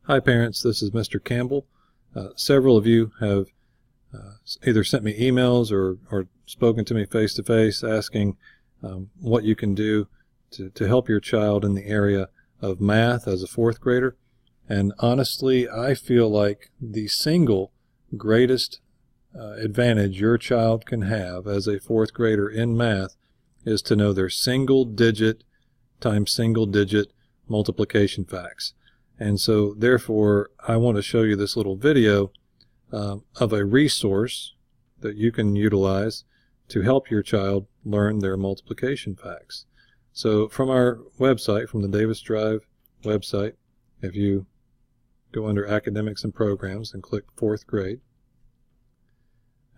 Hi parents, this is Mr. Campbell. Several of you have either sent me emails or spoken to me face to face asking what you can do to help your child in the area of math as a fourth grader. And honestly, I feel like the single greatest advantage your child can have as a fourth grader in math is to know their single digit times single digit multiplication facts. And so therefore I want to show you this little video of a resource that you can utilize to help your child learn their multiplication facts. So from our website, from the Davis Drive website, if you go under Academics and Programs and click 4th grade,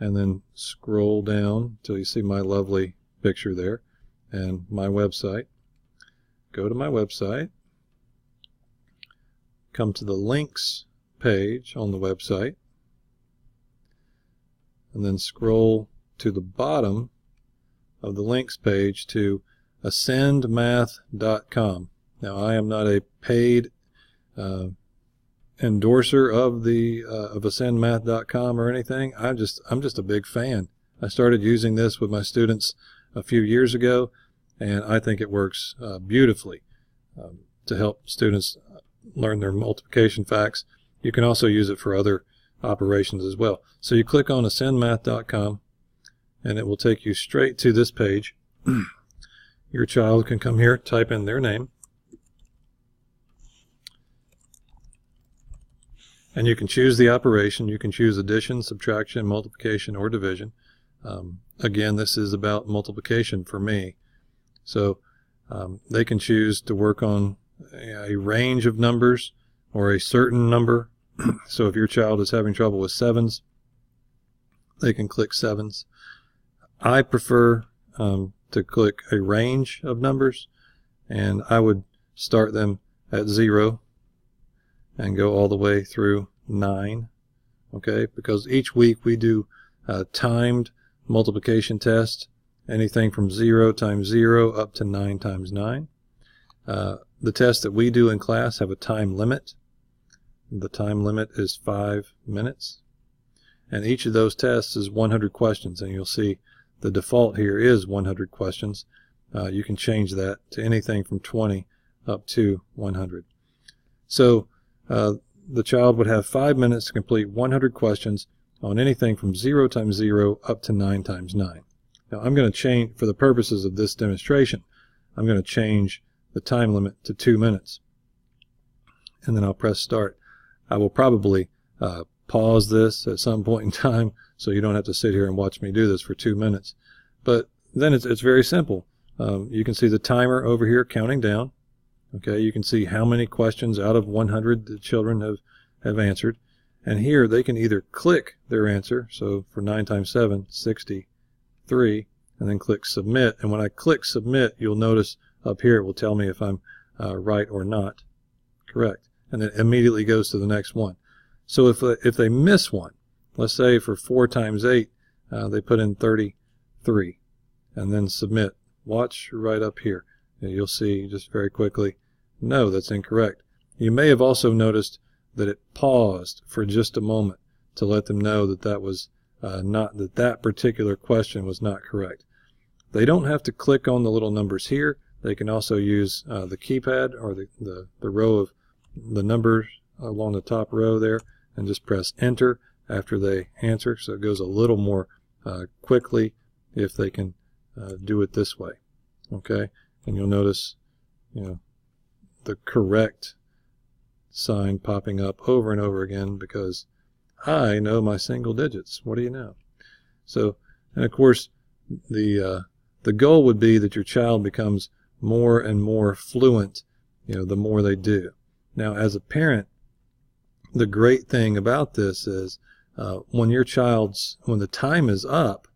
and then scroll down till you see my lovely picture there and my website, go to my website, come to the links page on the website, and then scroll to the bottom of the links page to ascendmath.com. Now, I am not a paid endorser of ascendmath.com or anything. I'm just a big fan. I started using this with my students a few years ago, and I think it works beautifully to help students learn their multiplication facts. You can also use it for other operations as well. So you click on ascendmath.com and it will take you straight to this page. Your child can come here, type in their name, and you can choose the operation. You can choose addition, subtraction, multiplication, or division. Again, this is about multiplication for me. So they can choose to work on a range of numbers or a certain number. So if your child is having trouble with sevens, they can click sevens. I prefer to click a range of numbers, and I would start them at 0 and go all the way through 9, okay? Because each week we do timed multiplication tests, anything from 0 times 0 up to 9 times 9. The tests that we do in class have a time limit. The time limit is 5 minutes. And each of those tests is 100 questions. And you'll see the default here is 100 questions. You can change that to anything from 20 up to 100. So the child would have 5 minutes to complete 100 questions on anything from 0 times 0 up to 9 times 9. Now I'm going to change, for the purposes of this demonstration, I'm going to change the time limit to 2 minutes. And then I'll press start. I will probably pause this at some point in time so you don't have to sit here and watch me do this for 2 minutes. But then it's very simple. You can see the timer over here counting down. Okay, you can see how many questions out of 100 the children have answered. And here they can either click their answer, so for 9 times 7, 63, and then click submit. And when I click submit, you'll notice up here it will tell me if I'm right or not correct. And then it immediately goes to the next one. So if they miss one, let's say for 4 times 8, they put in 33, and then submit. Watch right up here. And you'll see just very quickly, no, that's incorrect. You may have also noticed that it paused for just a moment to let them know that that was that particular question was not correct. They don't have to click on the little numbers here. They can also use the keypad or the row of the numbers along the top row there and just press enter after they answer, so it goes a little more quickly if they can do it this way. Okay, and you'll notice, the correct sign popping up over and over again because I know my single digits. What do you know? So, and of course, the goal would be that your child becomes more and more fluent, the more they do. Now, as a parent, the great thing about this is when the time is up,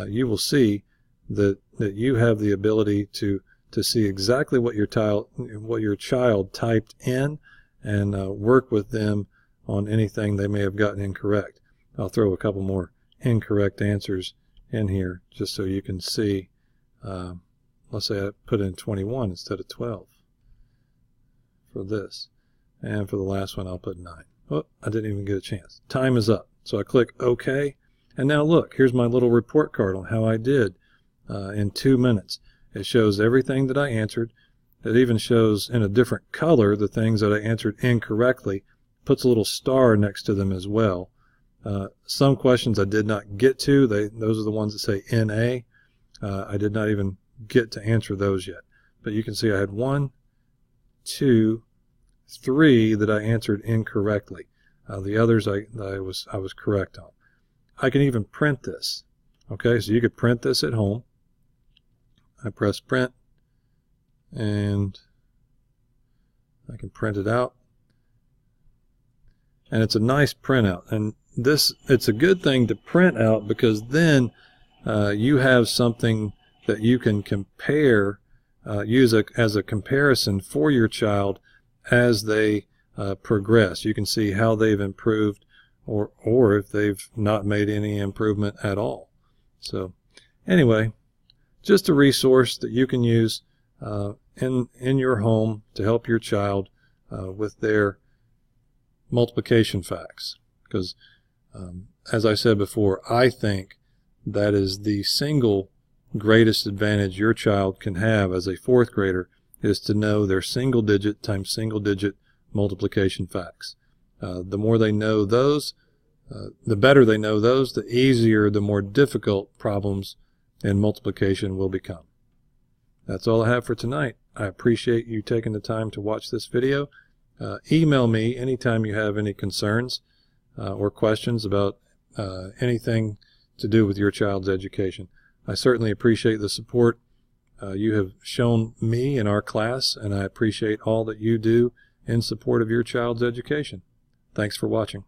you will see that you have the ability to see exactly what your child typed in and work with them on anything they may have gotten incorrect. I'll throw a couple more incorrect answers in here just so you can see. Let's say I put in 21 instead of 12 for this. And for the last one, I'll put 9. Oh, I didn't even get a chance. Time is up. So I click OK. And now look, here's my little report card on how I did in 2 minutes. It shows everything that I answered. It even shows in a different color the things that I answered incorrectly. Puts a little star next to them as well. Some questions I did not get to. Those are the ones that say NA. I did not even get to answer those yet. But you can see I had 1, 2, 3 that I answered incorrectly. The others I was correct on. I can even print this. Okay, so you could print this at home. I press print, and I can print it out. And it's a nice printout. And it's a good thing to print out, because then you have something that you can compare, use as a comparison for your child as they progress. You can see how they've improved, or if they've not made any improvement at all. So anyway, just a resource that you can use in your home to help your child with their multiplication facts. Because as I said before, I think that is the single greatest advantage your child can have as a 4th grader, is to know their single digit times single digit multiplication facts. The more they know those, the better they know those, the easier the more difficult problems in multiplication will become. That's all I have for tonight. I appreciate you taking the time to watch this video. Email me anytime you have any concerns or questions about anything to do with your child's education. I certainly appreciate the support you have shown me in our class, and I appreciate all that you do in support of your child's education. Thanks for watching.